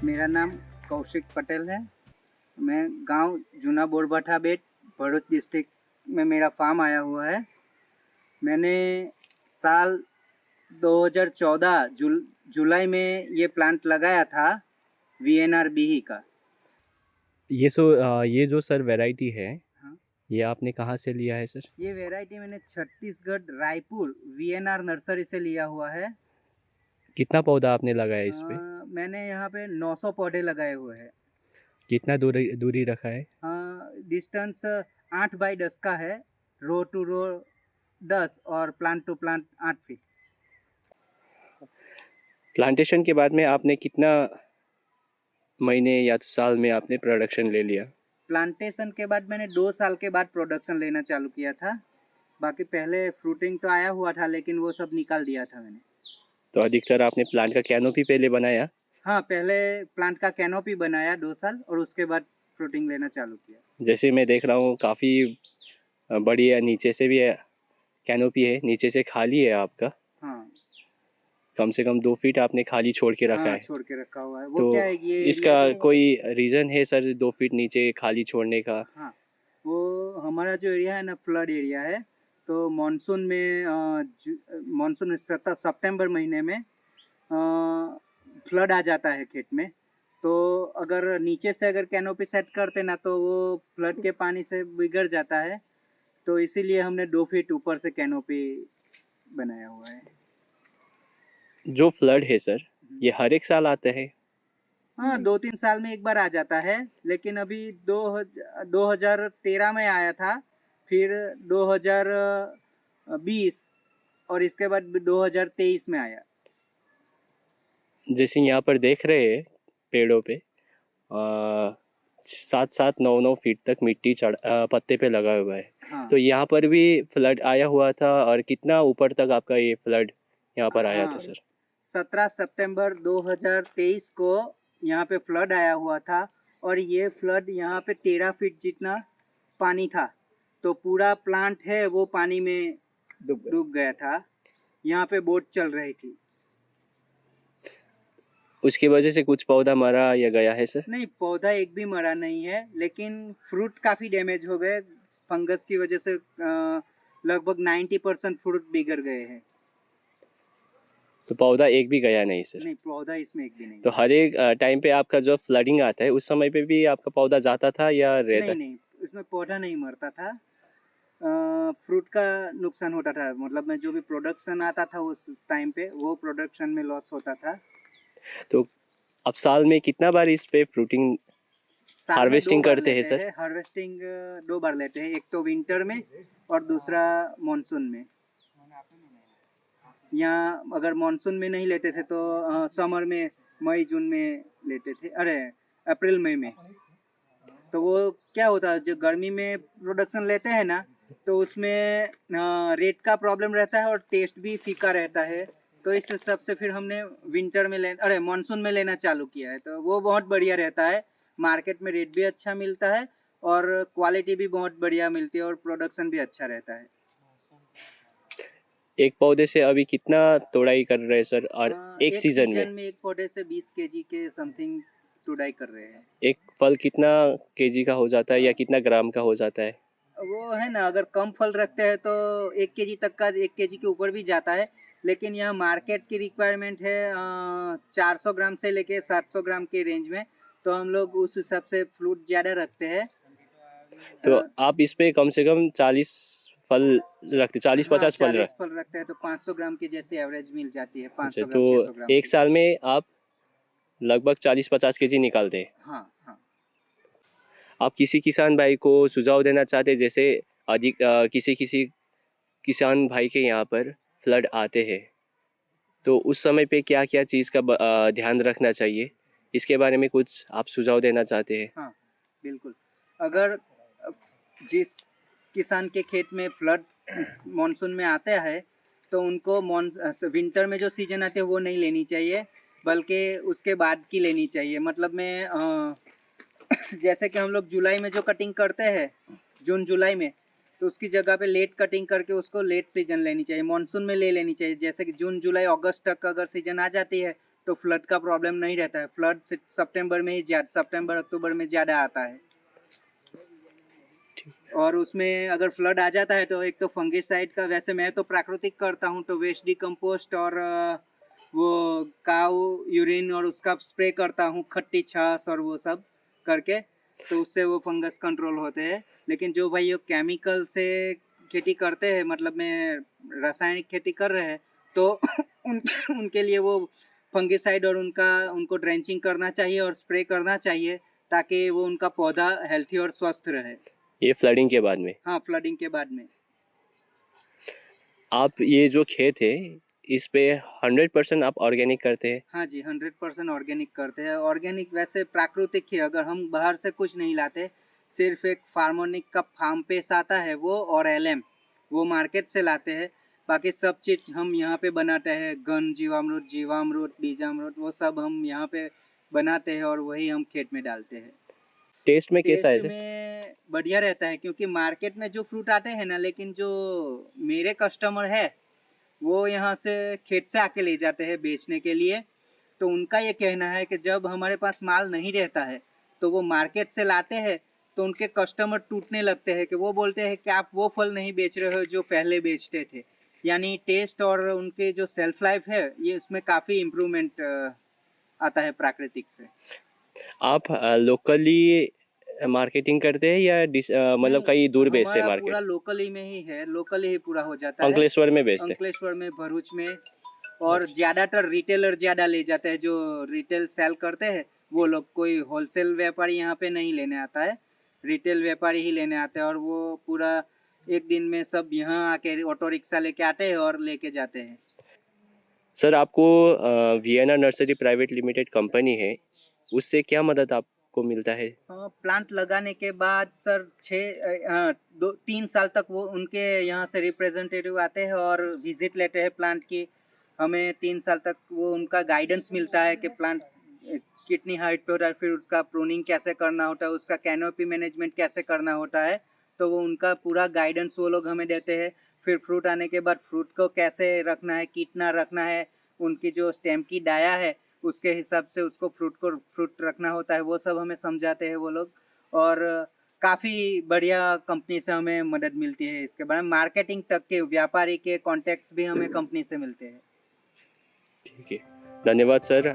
मेरा नाम कौशिक पटेल है। मैं गांव जूना बोरभाठा बेट भरूच डिस्ट्रिक्ट में मेरा फार्म आया हुआ है। मैंने साल 2014 जुलाई में ये प्लांट लगाया था VNR BE का। ये जो सर वैरायटी है, हाँ, ये आपने कहाँ से लिया है सर? ये वैरायटी मैंने छत्तीसगढ़ रायपुर VNR नर्सरी से लिया हुआ है। कितना पौधा आपने लगाया इस पे? मैंने यहाँ पे 900 पौधे लगाए हुए हैं। कितना दूरी दूरी रखा है? डिस्टेंस 8 बाई 10 का है। रो टू रो 10 और plant to plant 8 feet. Plantation के बाद में आपने कितना महीने या तो साल में आपने प्रोडक्शन ले लिया? प्लांटेशन के बाद मैंने 2 साल के बाद प्रोडक्शन लेना चालू किया था। बाकी पहले फ्रूटिंग तो आया हुआ था, लेकिन वो सब निकाल दिया था मैंने। तो अधिकतर आपने प्लांट का कैनोपी पहले बनाया? हाँ, पहले प्लांट का कैनोपी बनाया 2 साल और उसके बाद फ्रूटिंग लेना चालू किया। जैसे मैं देख रहा हूँ काफ़ी बड़ी है, नीचे से भी है कैनोपी है, नीचे से खाली है आपका। हाँ, कम से कम 2 फीट आपने खाली छोड़ के रखा हाँ, है। छोड़ के रखा हुआ है। वो तो क्या है, ये इसका एरिया जो कोई रीज़न है सर 2 फीट नीचे खाली छोड़ने का? हाँ, वो हमारा जो एरिया है ना, फ्लड एरिया है। तो मानसून में सितंबर महीने में फ्लड आ जाता है खेत में। तो अगर नीचे से अगर कैनोपी सेट करते ना, तो वो फ्लड के पानी से बिगड़ जाता है। तो इसीलिए हमने 2 फीट ऊपर से कैनोपी बनाया हुआ है। जो फ्लड है सर, ये हर एक साल आता है? हाँ, 2-3 साल में एक बार आ जाता है। लेकिन अभी 2013 में आया था, फिर 2020 और इसके बाद 2023 में आया। जैसे यहाँ पर देख रहे हैं पेड़ों पे 7-7 9-9 फीट तक मिट्टी पत्ते पे लगा हुआ है। हाँ, तो यहाँ पर भी फ्लड आया हुआ था, और कितना ऊपर तक आपका ये फ्लड यहाँ पर आया था हाँ, सर? 17 सितंबर 2023 को यहाँ पे फ्लड आया हुआ था। और ये फ्लड यहाँ पे 13 फीट जितना पानी था। तो पूरा प्लांट है वो पानी में डूब गया था। यहाँ पे बोट चल रही थी। उसकी वजह से कुछ पौधा मरा या गया है सर? नहीं, पौधा एक भी मरा नहीं है, लेकिन फ्रूट काफ़ी डैमेज हो गए। फंगस की वजह से लगभग 90% फ्रूट बिगड़ गए हैं। तो पौधा एक भी गया नहीं सर? नहीं, पौधा इसमें एक भी नहीं। तो हर एक टाइम पे आपका जो फ्लडिंग आता है उस समय पे भी आपका पौधा जाता था या रहता? नहीं, नहीं, इसमें पौधा नहीं मरता था। फ्रूट का नुकसान होता था। मतलब में जो भी प्रोडक्शन आता था उस टाइम पे, वो प्रोडक्शन में लॉस होता था। तो अब साल में कितना बार इस पे फ्रूटिंग साल में 2 हार्वेस्टिंग बार करते हैं लेते सर? हैं हार्वेस्टिंग। 2 बार लेते हैं, एक तो विंटर में और दूसरा मानसून में। यहाँ अगर मानसून में नहीं लेते थे तो समर में मई जून में लेते थे। अरे, अप्रैल मई में। तो वो क्या होता है, जो गर्मी में प्रोडक्शन लेते हैं ना, तो उसमें रेट का प्रॉब्लम रहता है और टेस्ट भी फीका रहता है। तो इस हिसाब से फिर हमने विंटर में मानसून में लेना चालू किया है। तो वो बहुत बढ़िया रहता है। मार्केट में रेट भी अच्छा मिलता है और क्वालिटी भी बहुत बढ़िया मिलती है और प्रोडक्शन भी अच्छा रहता है। एक पौधे से अभी कितना तोड़ाई कर रहे हैं सर, और एक एक सीजन में? सीजन में एक पौधे से 20 kg के समथिंग टुडाई कर रहे हैं। एक फल कितना केजी का हो जाता है या कितना ग्राम का हो जाता है? वो है ना, अगर कम फल रखते हैं तो 1 kg तक का, 1 kg के ऊपर भी जाता है। लेकिन यहाँ मार्केट की रिक्वायरमेंट है 400 ग्राम से लेके 700 ग्राम के रेंज में। तो हम लोग उस हिसाब से फ्रूट ज़्यादा रखते हैं। तो आप इस पे कम से कम 40 फल रखते, 40-50 फल 40 रख? फल रखते हैं तो 500 ग्राम की जैसे एवरेज मिल जाती है, अच्छा, 500 तो ग्राम 600 ग्राम एक की। साल में आप लगभग 40-50 केजी निकालते हैं। हाँ, हाँ। आप किसी किसान भाई को सुझाव देना चाहते हैं, जैसे अधिक किसी किसी किसान भाई के यहाँ पर फ्लड आते हैं, तो उस समय पे क्या क्या चीज़ का ध्यान रखना चाहिए, इसके बारे में कुछ आप सुझाव देना चाहते हैं? हाँ, बिल्कुल। अगर जिस किसान के खेत में फ्लड मानसून में आता है, तो उनको विंटर में जो सीजन आते हैं वो नहीं लेनी चाहिए, बल्कि उसके बाद की लेनी चाहिए। मतलब में जैसे कि हम लोग जुलाई में जो कटिंग करते हैं, जून जुलाई में, तो उसकी जगह पे लेट कटिंग करके उसको लेट सीजन लेनी चाहिए। मानसून में ले लेनी चाहिए। जैसे कि जून जुलाई अगस्त तक अगर सीजन आ जाती है, तो फ्लड का प्रॉब्लम नहीं रहता है। फ्लड सितंबर में ही सितंबर अक्टूबर में ज़्यादा आता है। और उसमें अगर फ्लड आ जाता है तो एक तो फंगिसाइड का, वैसे मैं तो प्राकृतिक करता हूँ, तो वेस्ट डिकम्पोस्ट और वो काऊ यूरिन और उसका स्प्रे करता हूँ, खट्टी छाछ और वो सब करके, तो उससे वो फंगस कंट्रोल होते हैं। लेकिन जो भाई वो केमिकल से खेती करते हैं, मतलब में रासायनिक खेती कर रहे हैं, तो उनके लिए वो फंगिसाइड और उनको ड्रेंचिंग करना चाहिए और स्प्रे करना चाहिए, ताकि वो उनका पौधा हेल्थी और स्वस्थ रहे। ये फ्लडिंग के बाद में। हाँ, फ्लडिंग के बाद में। आप ये जो खेत है इस पे 100% आप ऑर्गेनिक करते हैं? हाँ जी, 100% ऑर्गेनिक करते हैं। ऑर्गेनिक वैसे प्राकृतिक ही, अगर हम बाहर से कुछ नहीं लाते, सिर्फ एक फार्मोनिक का फार्म पेस आता है वो, और एलएम वो मार्केट से लाते हैं। बाकी सब चीज़ हम यहाँ पे बनाते हैं, घन जीवामृत, बीजामृत, वो सब हम यहाँ पे बनाते हैं और वही हम खेत में डालते हैं। टेस्ट में कैसा है टेस्ट सर? में बढ़िया रहता है, क्योंकि मार्केट में जो फ्रूट आते हैं ना, लेकिन जो मेरे कस्टमर है वो यहाँ से खेत से आके ले जाते हैं बेचने के लिए, तो उनका ये कहना है कि जब हमारे पास माल नहीं रहता है तो वो मार्केट से लाते हैं, तो उनके कस्टमर टूटने लगते हैं कि वो बोलते हैं कि आप वो फल नहीं बेच रहे हो जो पहले बेचते थे। यानी टेस्ट और उनके जो सेल्फ लाइफ है, ये उसमें काफ़ी इम्प्रूवमेंट आता है प्राकृतिक से। आप लोकली मार्केटिंग करते हैं या मतलब नहीं, कहीं दूर बेचते हैं हमारा मार्केट? पूरा लोकल ही में ही है, लोकल ही पूरा हो जाता है। अंकलेश्वर में बेचते हैं? अंकलेश्वर में, भरूच में, और ज़्यादातर रिटेलर ज़्यादा ले जाते हैं, जो रिटेल सेल करते हैं वो लोग। कोई होलसेल व्यापारी यहाँ पे नहीं लेने आता है, रिटेल व्यापारी ही लेने आते हैं, और वो पूरा एक दिन में सब यहाँ आके ऑटो रिक्शा लेके आते हैं और लेके जाते हैं। सर आपको Vienna nursery private limited company है, उससे क्या मदद आपको मिलता है? प्लांट लगाने के बाद सर 3 साल तक वो उनके यहाँ से रिप्रेजेंटेटिव आते हैं और विजिट लेते हैं प्लांट की। हमें 3 साल तक वो उनका गाइडेंस मिलता है कि प्लांट कितनी हाइट पे होता है, फिर उसका प्रूनिंग कैसे करना होता है, उसका कैनोपी मैनेजमेंट कैसे करना होता है, तो वो उनका पूरा गाइडेंस वो लोग हमें देते हैं। फिर फ्रूट आने के बाद फ्रूट को कैसे रखना है, कितना रखना है, उनकी जो स्टेम की डाया है उसके हिसाब से उसको फ्रूट रखना होता है, वो सब हमें समझाते हैं वो लोग। और काफ़ी बढ़िया कंपनी से हमें मदद मिलती है इसके बारे में। मार्केटिंग तक के व्यापारी के कॉन्टैक्ट्स भी हमें कंपनी से मिलते हैं। ठीक है, धन्यवाद सर।